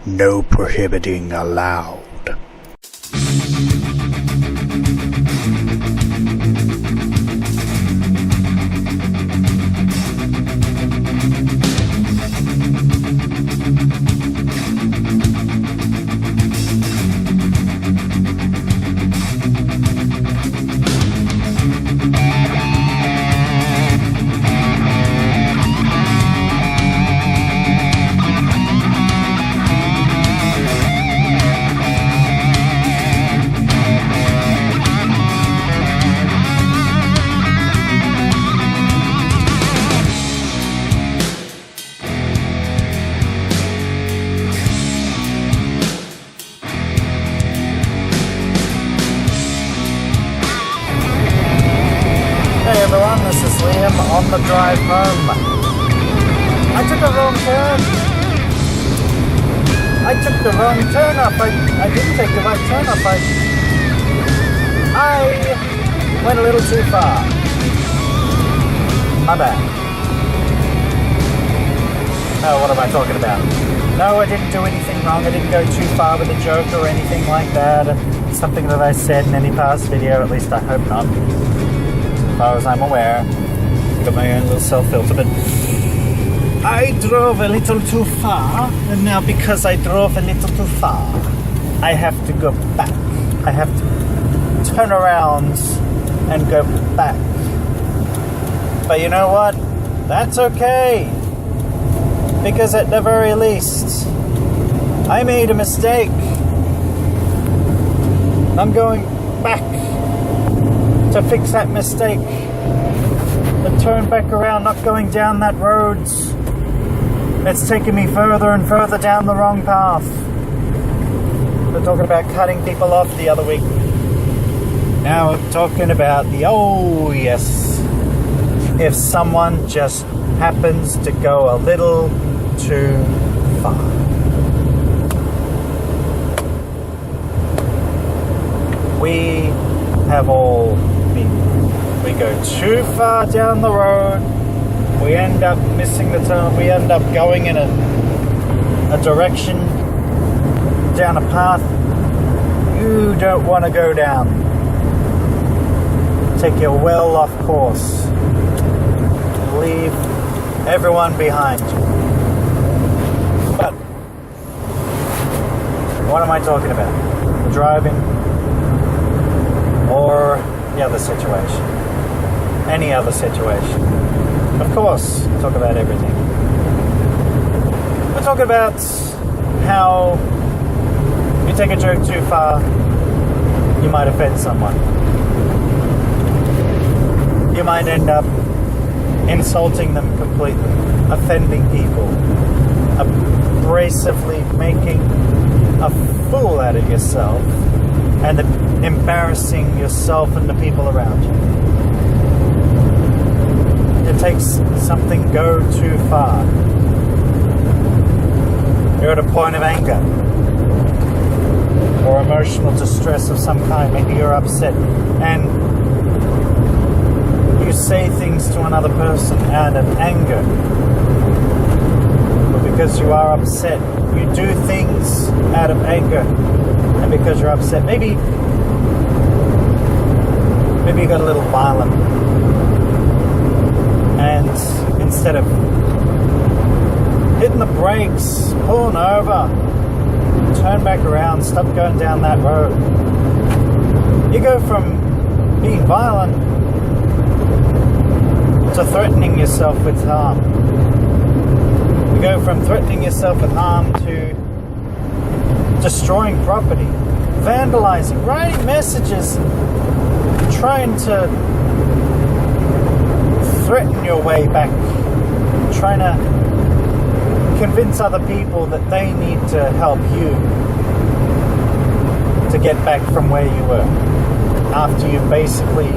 No prohibiting allowed. Hey everyone, this is Liam on the drive home. I took a wrong turn. I took the wrong turn up. I didn't take the right turn up. I went a little too far. My bad. Oh, what am I talking about? No, I didn't do anything wrong. I didn't go too far with a joke or anything like that. Something that I said in any past video, at least I hope not. As far as I'm aware, got my own little self-filter, but I drove a little too far, and now because I drove a little too far, I have to go back. I have to turn around and go back. But you know what? That's okay, because at the very least, I made a mistake. I'm going back to fix that mistake, to turn back around, not going down that road. It's taking me further and further down the wrong path. We're talking about cutting people off the other week. Now we're talking about the, oh yes, if someone just happens to go a little too far. We have all we go too far down the road, we end up missing the turn, we end up going in a direction, down a path you don't want to go down. Take you well off course. Leave everyone behind you. But what am I talking about? Driving or the other situation? Any other situation? Of course, we'll talk about everything. We'll talk about how you take a joke too far, you might offend someone. You might end up insulting them completely, offending people, abrasively making a fool out of yourself, and embarrassing yourself and the people around you. It takes something go too far. You're at a point of anger or emotional distress of some kind. Maybe you're upset and you say things to another person out of anger. But because you are upset, you do things out of anger. And because you're upset, maybe you got a little violent. And instead of hitting the brakes, pulling over, turn back around, stop going down that road, you go from being violent to threatening yourself with harm. You go from threatening yourself with harm to destroying property, vandalizing, writing messages, trying to threaten your way back, trying to convince other people that they need to help you to get back from where you were, after you've basically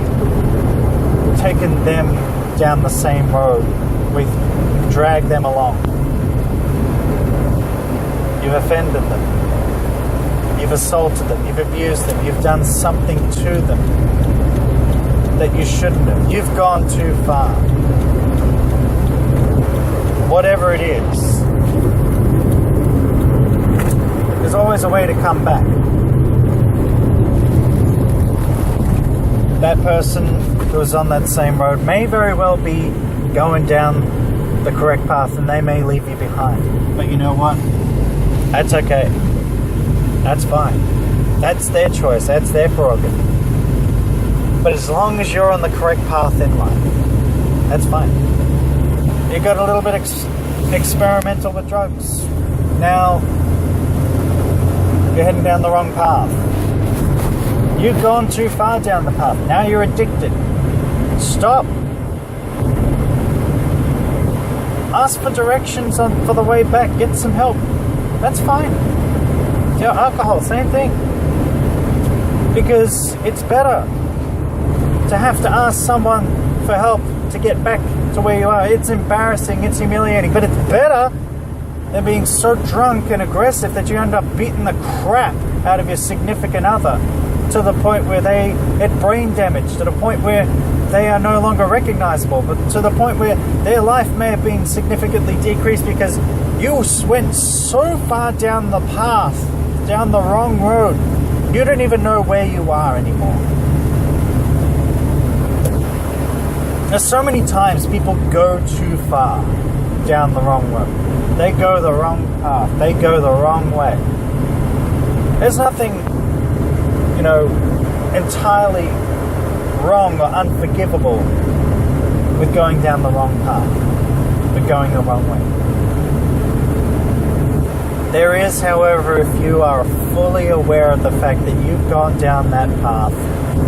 taken them down the same road with you, dragged them along. You've offended them, you've assaulted them, you've abused them, you've done something to them that you shouldn't have. You've gone too far. Whatever it is, always a way to come back. That person who was on that same road may very well be going down the correct path, and they may leave you behind. But you know what? That's okay. That's fine. That's their choice. That's their prerogative. But as long as you're on the correct path in life, that's fine. You got a little bit experimental with drugs. Now, you're heading down the wrong path. You've gone too far down the path. Now you're addicted. Stop. Ask for directions for the way back. Get some help. That's fine. Alcohol, same thing. Because it's better to have to ask someone for help to get back to where you are. It's embarrassing, it's humiliating, but it's better than being so drunk and aggressive that you end up beating the crap out of your significant other to the point where they get brain damage, to the point where they are no longer recognizable, but to the point where their life may have been significantly decreased because you went so far down the path, down the wrong road, you don't even know where you are anymore. There's so many times people go too far down the wrong road. They go the wrong path. They go the wrong way. There's nothing, entirely wrong or unforgivable with going down the wrong path, with going the wrong way. There is, however, if you are fully aware of the fact that you've gone down that path,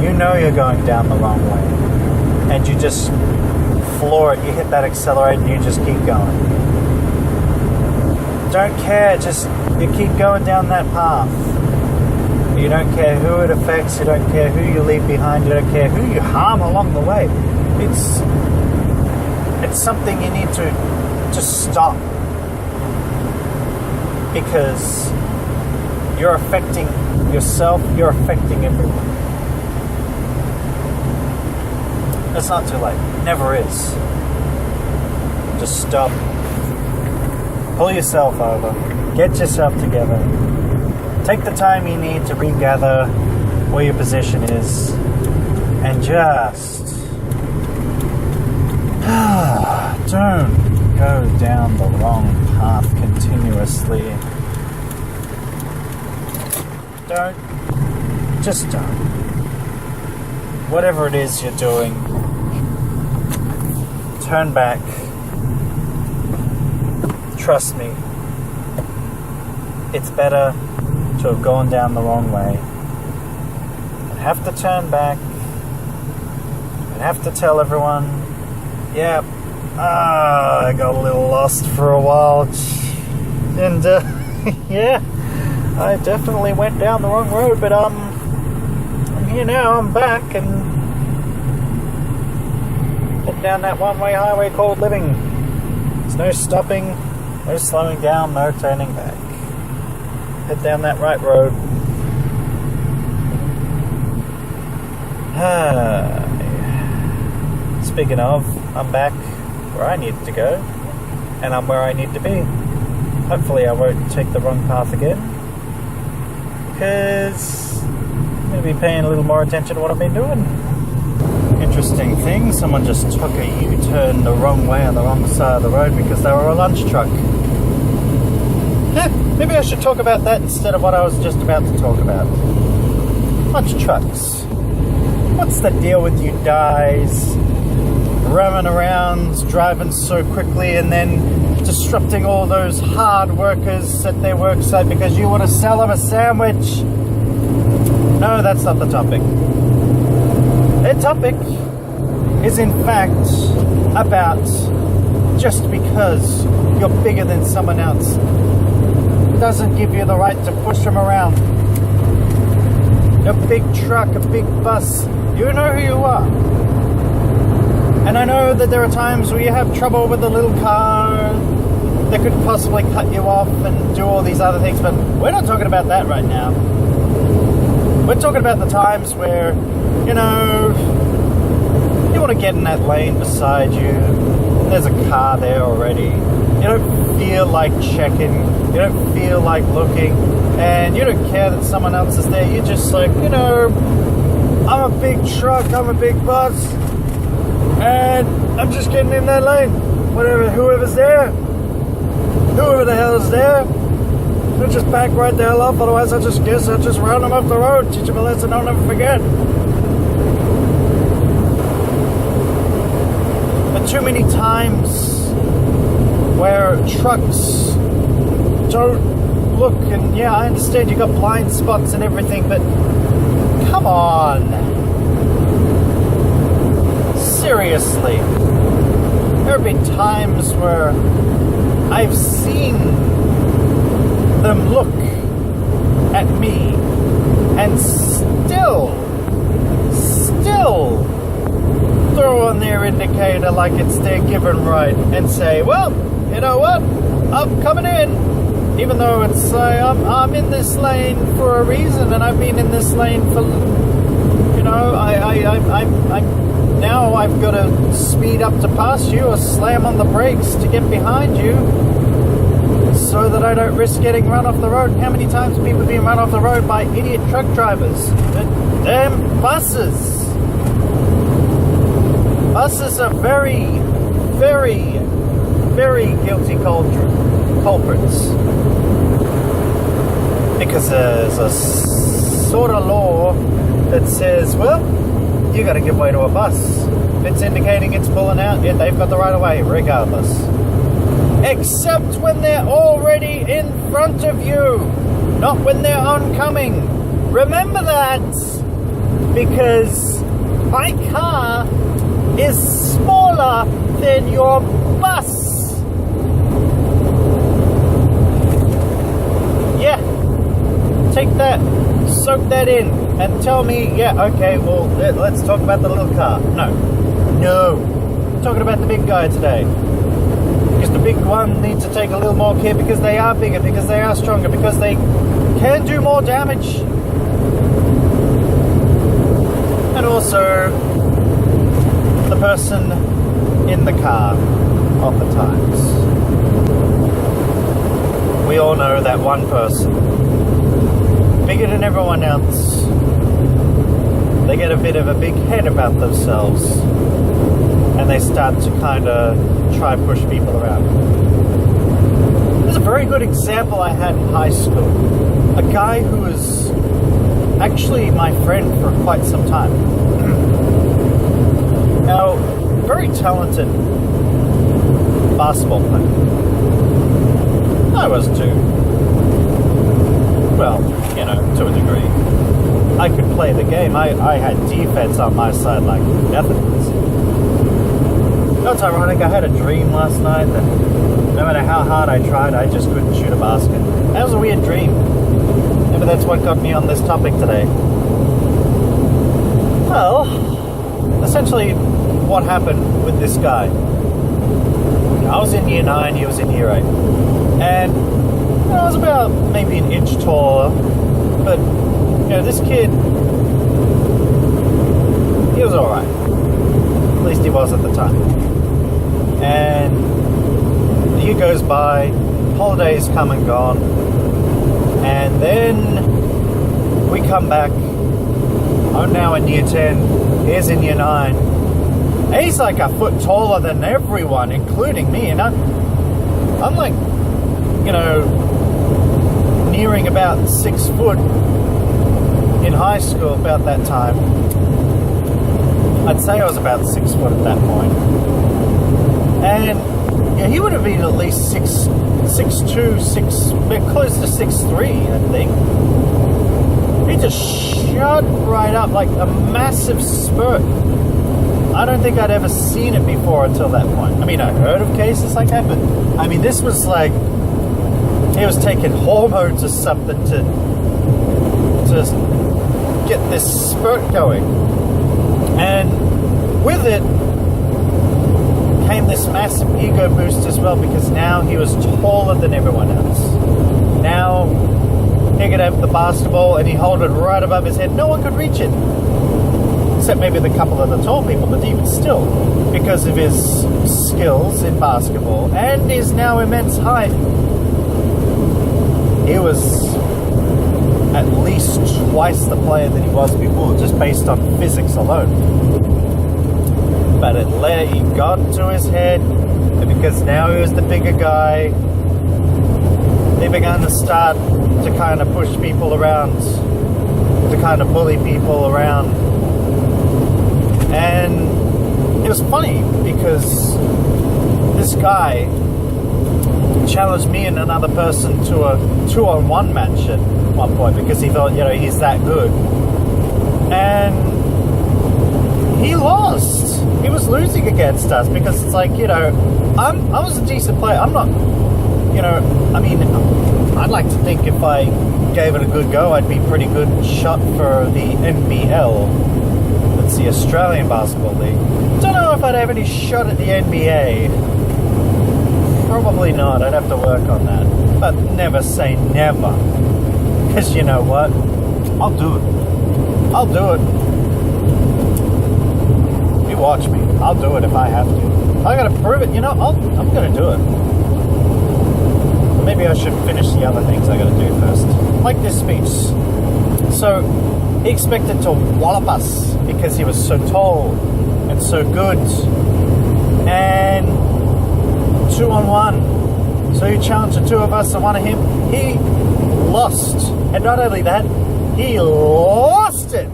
you know you're going down the wrong way, and you just floor it, you hit that accelerator and you just keep going. Don't care, just you keep going down that path. You don't care who it affects, you don't care who you leave behind, you don't care who you harm along the way. It's something you need to just stop. Because you're affecting yourself, you're affecting everyone. It's not too late. Never is. Just stop. Pull yourself over. Get yourself together. Take the time you need to regather where your position is. And just don't go down the wrong path continuously. Just don't. Whatever it is you're doing, turn back. Trust me, it's better to have gone down the wrong way and have to turn back and have to tell everyone, yeah, I got a little lost for a while, and yeah, I definitely went down the wrong road, but I'm here now, I'm back, and head down that one-way highway called living. There's no stopping, no slowing down, no turning back. Head down that right road. Speaking of, I'm back where I need to go, and I'm where I need to be. Hopefully I won't take the wrong path again, because I'm going to be paying a little more attention to what I've been doing. Interesting thing, someone just took a U-turn the wrong way on the wrong side of the road because they were a lunch truck. Maybe I should talk about that instead of what I was just about to talk about. Lunch trucks. What's the deal with you guys ramming around, driving so quickly, and then disrupting all those hard workers at their work site because you want to sell them a sandwich? No, that's not the topic. Their topic is in fact about just because you're bigger than someone else doesn't give you the right to push them around. A big truck, a big bus, you know who you are. And I know that there are times where you have trouble with a little car that could possibly cut you off and do all these other things, but we're not talking about that right now. We're talking about the times where, you want to get in that lane beside you, there's a car there already, you don't feel like checking, you don't feel like looking, and you don't care that someone else is there. You're just like, you know, I'm a big truck, I'm a big bus, and I'm just getting in that lane. Whoever's there, whoever the hell is there, they'll just back right the hell up. Otherwise, I'll just round them off the road, teach them a lesson I'll never forget. But too many times where trucks don't look, and yeah, I understand you got blind spots and everything, but come on. Seriously. There have been times where I've seen them look at me and still throw on their indicator like it's their given right and say, well, you know what, I'm coming in, even though it's I'm in this lane for a reason, and I've been in this lane for, you know, I now I've got to speed up to pass you or slam on the brakes to get behind you so that I don't risk getting run off the road. How many times have people been run off the road by idiot truck drivers? The damn buses. Buses are very, very, very guilty culprits. Because there's a sort of law that says, well, you got to give way to a bus. If it's indicating it's pulling out, yeah, they've got the right of way, regardless. Except when they're already in front of you, not when they're oncoming. Remember that, because my car is smaller than your bus. Yeah, take that, soak that in, and tell me, yeah, okay, well, let's talk about the little car. No, I'm talking about the big guy today. Because the big one needs to take a little more care because they are bigger, because they are stronger, because they can do more damage. And also, the person in the car oftentimes. We all know that one person, bigger than everyone else. They get a bit of a big head about themselves, and they start to kind of try and push people around. There's a very good example I had in high school. A guy who was actually my friend for quite some time. Now, very talented basketball player. I was too. Well, you know, to a degree. I could play the game. I had defense on my side like nothing. You know what's ironic? I had a dream last night that no matter how hard I tried, I just couldn't shoot a basket. That was a weird dream. Maybe that's what got me on this topic today. Well, essentially what happened with this guy. I was in year 9, he was in year 8. And I was about maybe an inch taller, but you know, this kid, he was alright. At least he was at the time. And the year goes by, holidays come and gone, and then we come back. I'm now in year 10, he's in year 9. He's like a foot taller than everyone, including me, and I'm like, you know, nearing about 6 foot in high school about that time. I'd say I was about 6 foot at that point. And yeah, he would have been at least 6'2", close to 6'3", I think. He just shot right up like a massive spurt. I don't think I'd ever seen it before until that point. I mean, I heard of cases like that, but I mean, this was like he was taking hormones or something to get this spurt going. And with it came this massive ego boost as well, because now he was taller than everyone else. Now he could have the basketball and he'd hold it right above his head. No one could reach it. Except maybe the couple of the tall people, but even still, because of his skills in basketball and his now immense height, he was at least twice the player that he was before, just based on physics alone. But he got to his head, and because now he was the bigger guy, he began to start to kind of push people around, to kind of bully people around. And it was funny because this guy challenged me and another person to a 2-on-1 match at one point because he thought, he's that good. And he lost. He was losing against us because it's like, I was a decent player. I'm not, I'd like to think if I gave it a good go, I'd be pretty good shot for the NBL. That's the Australian Basketball League. Don't know if I'd have any shot at the NBA. Probably not. I'd have to work on that. But never say never. Because you know what? I'll do it. I'll do it. You watch me. I'll do it if I have to. I gotta prove it. I'm gonna do it. Maybe I should finish the other things I gotta do first. Like this speech. So, he expected to wallop us because he was so tall and so good. And 2-on-1. So he challenged the two of us and one of him. He lost. And not only that, he lost it.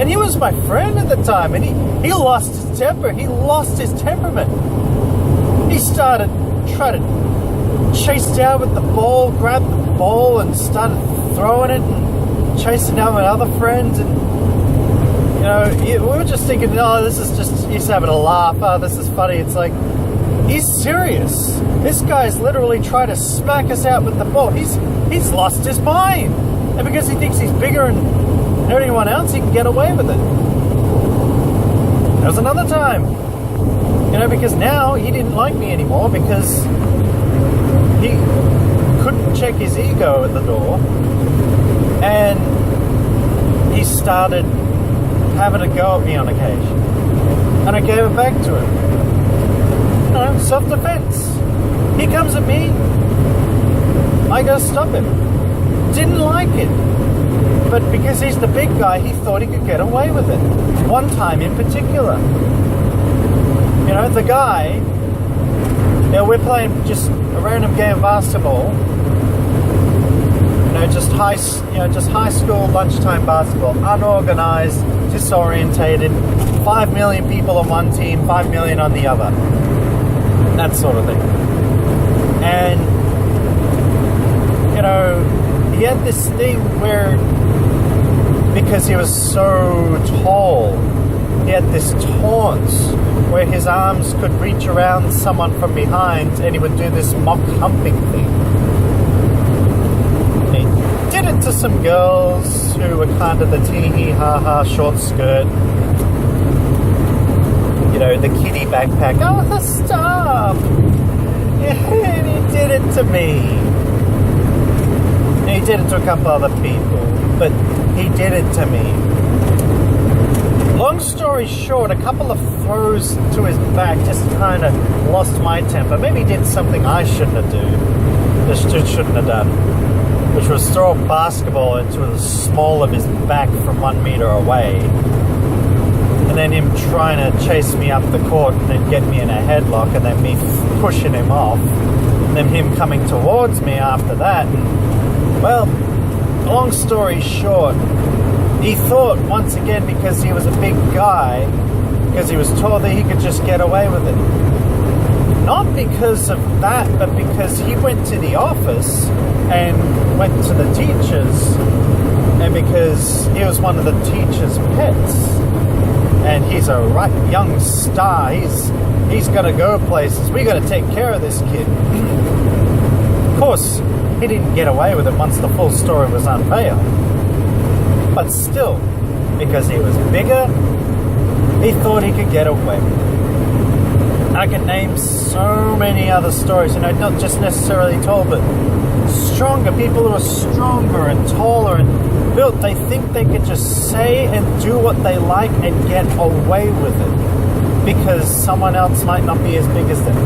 And he was my friend at the time. And he lost his temper. He lost his temperament. He started trying to chase down with the ball, grabbed the ball and started throwing it and chasing down with other friends. And, we were just thinking, this is just, he's having a laugh. Oh, this is funny. It's like, he's serious. This guy's literally trying to smack us out with the ball. He's lost his mind. And because he thinks he's bigger than anyone else, he can get away with it. There was another time. Because now he didn't like me anymore because he couldn't check his ego at the door. And he started having a go at me on occasion. And I gave it back to him. Self-defense. He comes at me, I gotta stop him. Didn't like it. But because he's the big guy, he thought he could get away with it. One time in particular. The guy, we're playing just a random game of basketball. Just high school lunchtime basketball. Unorganized, disorientated. 5 million people on one team, 5 million on the other. That sort of thing. And, he had this thing where, because he was so tall, he had this taunt where his arms could reach around someone from behind and he would do this mock humping thing. He did it to some girls who were kind of the tee-hee-ha-ha short skirt. The kiddie backpack. Oh, stop! And he did it to me. And he did it to a couple other people. But he did it to me. Long story short, a couple of throws to his back just kind of lost my temper. Maybe he did something I shouldn't have done. Which was throw a basketball into the small of his back from 1 meter away. And then him trying to chase me up the court and then get me in a headlock and then me pushing him off. And then him coming towards me after that. And, well, long story short, he thought once again because he was a big guy, because he was tall, that he could just get away with it. Not because of that, but because he went to the office and went to the teachers, and because he was one of the teachers' pets. And he's a right young star. He's got to go places. We got to take care of this kid. Of course, he didn't get away with it once the full story was unveiled. But still, because he was bigger, he thought he could get away with it. I can name so many other stories, not just necessarily tall, but stronger. People who are stronger and taller and built, they think they can just say and do what they like and get away with it because someone else might not be as big as them.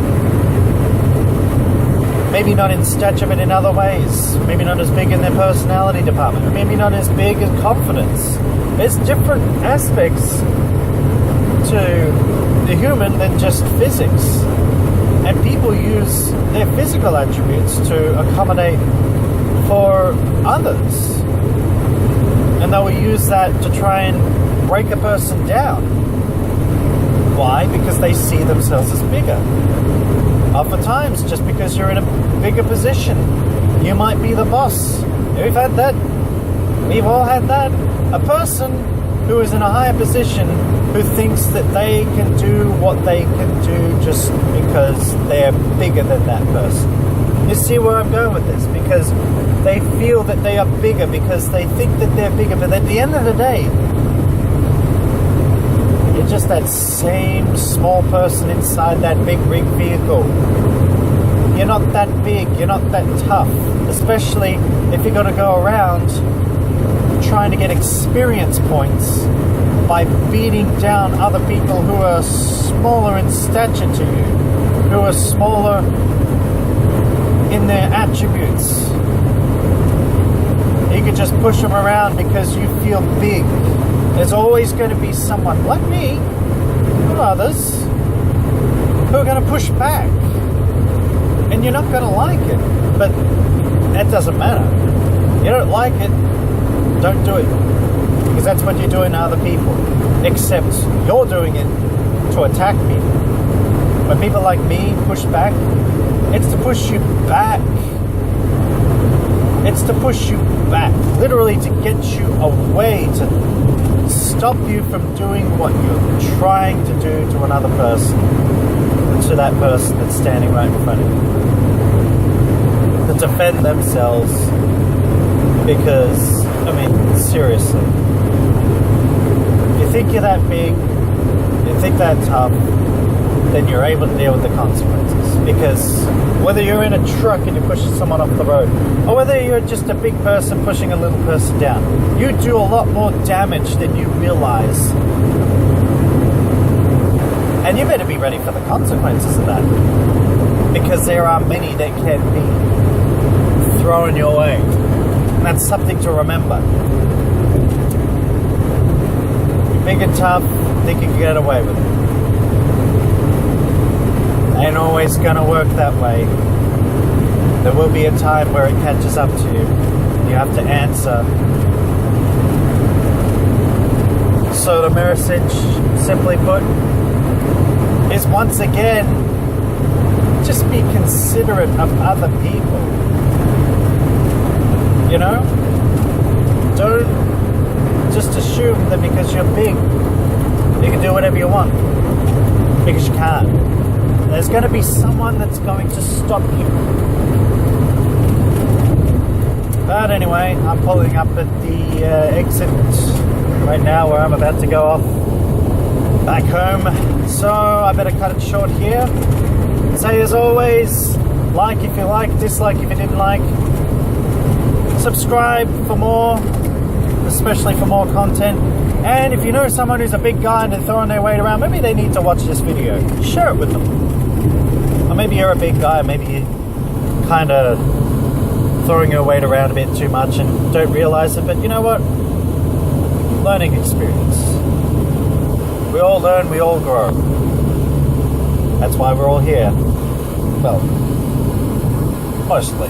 Maybe not in stature, but in other ways. Maybe not as big in their personality department. Maybe not as big in confidence. There's different aspects to the human than just physics. And people use their physical attributes to accommodate for others. And they will use that to try and break a person down. Why? Because they see themselves as bigger. Oftentimes, just because you're in a bigger position, you might be the boss. We've had that. We've all had that. A person who is in a higher position who thinks that they can do what they can do just because they're bigger than that person. You see where I'm going with this? Because they feel that they are bigger because they think that they're bigger, but at the end of the day, you're just that same small person inside that big rig vehicle. You're not that big, you're not that tough, especially if you're going to go around trying to get experience points by beating down other people who are smaller in stature to you, who are smaller in their attributes. You can just push them around because you feel big. There's always going to be someone like me or others who are going to push back, and you're not going to like it, but that doesn't matter. You don't like it, don't do it, because that's what you're doing to other people, except you're doing it to attack people. When people like me push back, it's to push you back. It's to push you back, literally to get you away, to stop you from doing what you're trying to do to another person, to that person that's standing right in front of you, to defend themselves. Because, I mean, seriously, you think you're that big, you think that tough, then you're able to deal with the consequences. Because whether you're in a truck and you're pushing someone off the road, or whether you're just a big person pushing a little person down, you do a lot more damage than you realize. And you better be ready for the consequences of that, because there are many that can be thrown your way. And that's something to remember. You're big and tough, think you can get away with it. Ain't always going to work that way. There will be a time where it catches up to you. You have to answer. So the message, simply put, is once again, just be considerate of other people. You know? Don't just assume that because you're big, you can do whatever you want. Because you can't. There's going to be someone that's going to stop you. But anyway, I'm pulling up at the exit right now where I'm about to go off back home. So I better cut it short here. Say as always, like if you like, dislike if you didn't like. Subscribe for more, especially for more content. And if you know someone who's a big guy and they're throwing their weight around, maybe they need to watch this video. Share it with them. Or maybe you're a big guy, maybe you're kind of throwing your weight around a bit too much and don't realize it. But you know what? Learning experience. We all learn, we all grow. That's why we're all here. Well, mostly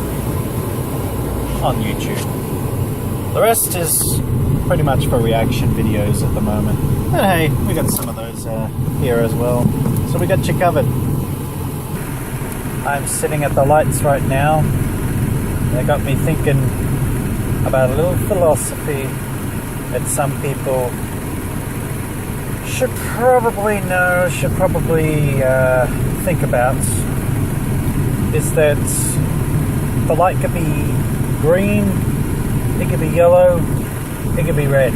on YouTube. The rest is pretty much for reaction videos at the moment. But hey, we got some of those here as well. So we got you covered. I'm sitting at the lights right now. They got me thinking about a little philosophy that some people should probably know, should probably think about. Is that the light could be green, it could be yellow, it could be red.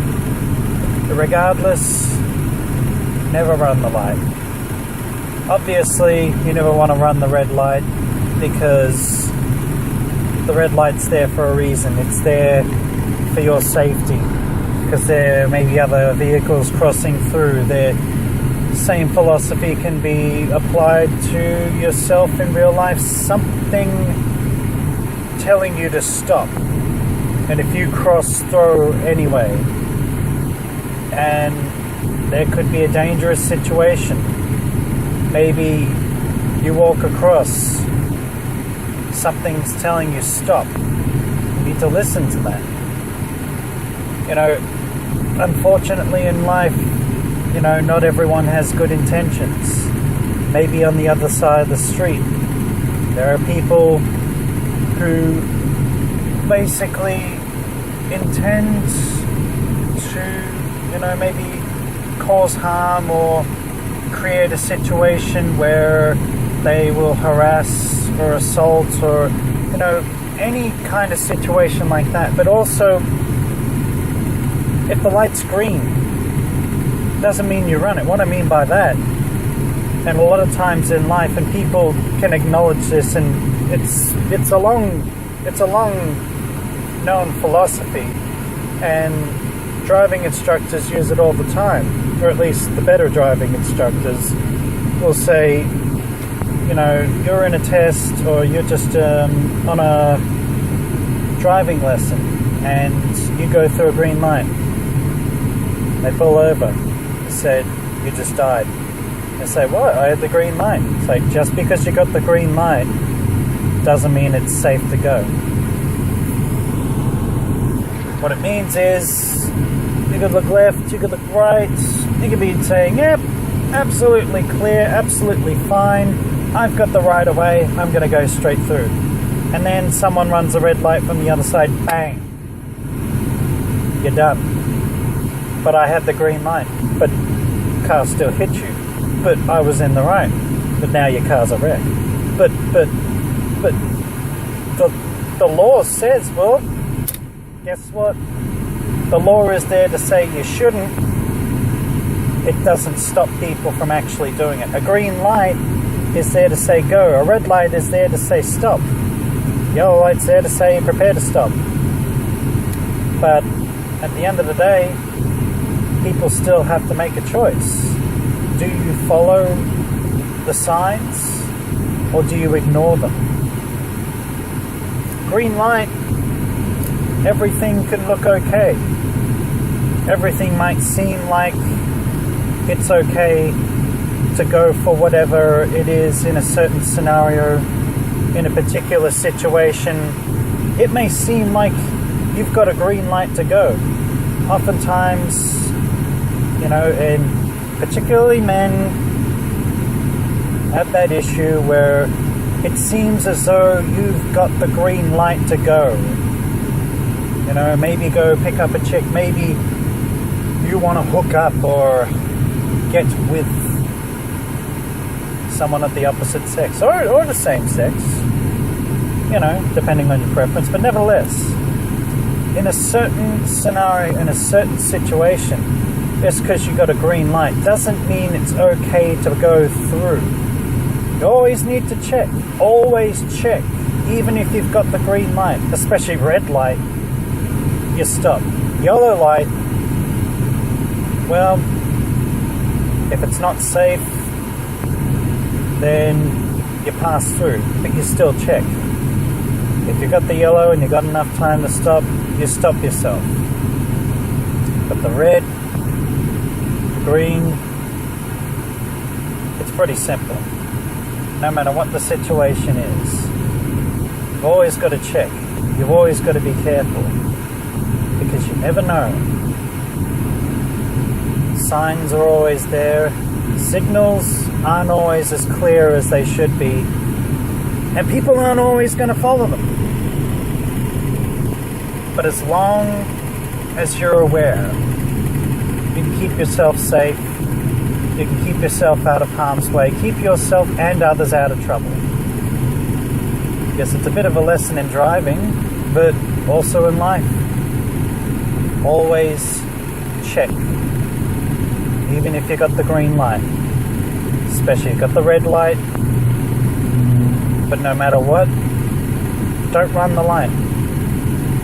But regardless, never run the light. Obviously, you never want to run the red light because the red light's there for a reason. It's there for your safety because there may be other vehicles crossing through. The same philosophy can be applied to yourself in real life. Something telling you to stop. And if you cross through anyway, and there could be a dangerous situation, maybe you walk across, something's telling you stop. You need to listen to that. You know, unfortunately in life, you know, not everyone has good intentions. Maybe on the other side of the street, there are people who basically intend to, you know, maybe cause harm or create a situation where they will harass or assault or, you know, any kind of situation like that. But also, if the light's green, doesn't mean you run it. What I mean by that, and a lot of times in life, and people can acknowledge this, and it's a long known philosophy, and driving instructors use it all the time, or at least the better driving instructors will say, you know, you're in a test or you're just on a driving lesson and you go through a green light. They pull over. They said, you just died. They say, what? I had the green light. It's like, just because you got the green light doesn't mean it's safe to go. What it means is, you could look left, you could look right, you could be saying, yep, absolutely clear, absolutely fine, I've got the right of way, I'm going to go straight through. And then someone runs a red light from the other side, bang, you're done. But I had the green light, but the car still hit you. But I was in the right, but now your car's a wreck. But the law says, well, guess what? The law is there to say you shouldn't. It doesn't stop people from actually doing it. A green light is there to say go. A red light is there to say stop. Yellow light's there to say prepare to stop. But at the end of the day, people still have to make a choice. Do you follow the signs or do you ignore them? Green light, everything can look okay. Everything might seem like it's okay to go for whatever it is in a certain scenario, in a particular situation. It may seem like you've got a green light to go. Oftentimes, you know, and particularly men have that issue where it seems as though you've got the green light to go. You know, maybe go pick up a chick, maybe you want to hook up or get with someone of the opposite sex or the same sex, you know, depending on your preference. But nevertheless, in a certain scenario, in a certain situation, just because you got a green light doesn't mean it's okay to go through. You always need to check. Always check. Even if you've got the green light, especially red light, you stop. Yellow light, well, if it's not safe, then you pass through, but you still check. If you've got the yellow and you've got enough time to stop, you stop yourself. But the red, green, it's pretty simple. No matter what the situation is, you've always got to check. You've always got to be careful, because you never know. Signs are always there. Signals aren't always as clear as they should be, and people aren't always going to follow them. But as long as you're aware, you can keep yourself safe, you can keep yourself out of harm's way, keep yourself and others out of trouble. Yes, it's a bit of a lesson in driving, but also in life. Always check. Even if you got the green light, especially if you got the red light, but no matter what, don't run the light.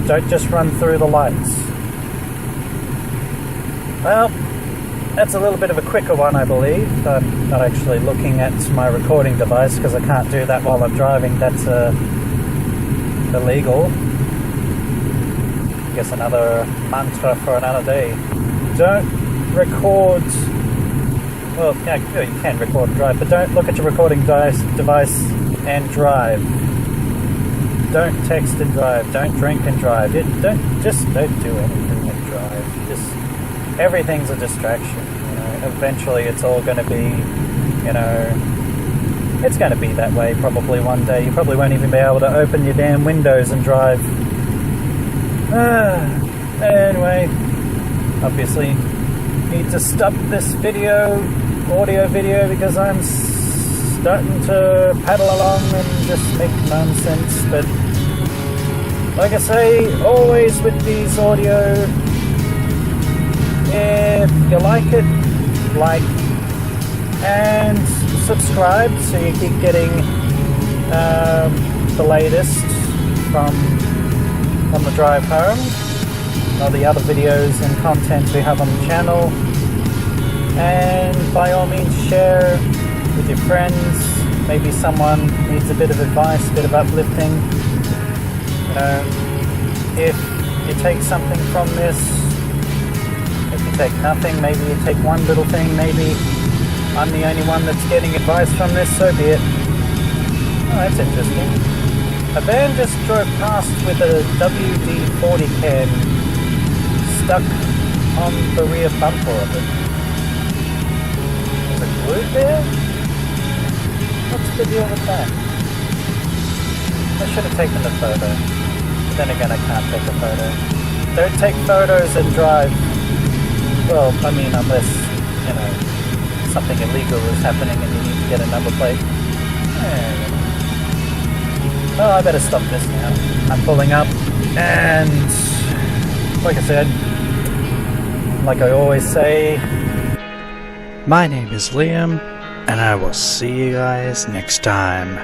Don't just run through the lights. Well, that's a little bit of a quicker one, I believe. I'm not actually looking at my recording device because I can't do that while I'm driving. That's illegal. I guess another mantra for another day. Don't record. Well, yeah, you can record and drive, but don't look at your recording device and drive. Don't text and drive. Don't drink and drive. Don't do anything and drive. Just everything's a distraction. You know, eventually it's all going to be, you know, it's going to be that way. Probably one day you probably won't even be able to open your damn windows and drive. Anyway, obviously need to stop this audio video, because I'm starting to paddle along and just make nonsense. But like I say, always with these audio, if you like it, like and subscribe so you keep getting the latest from the drive home, all the other videos and content we have on the channel. And by all means, share with your friends. Maybe someone needs a bit of advice, a bit of uplifting. You know, if you take something from this, if you take nothing, maybe you take one little thing, maybe I'm the only one that's getting advice from this, so be it. Oh, that's interesting. A van just drove past with a WD-40 can stuck on the rear bumper of it. Is it glued there? What's the deal with that? I should have taken the photo. But then again, I can't take a photo. Don't take photos and drive. Well, I mean, unless, you know, something illegal is happening and you need to get a number plate. Oh, I better stop this now. I'm pulling up, and like I said, like I always say, My name is Liam, and I will see you guys next time.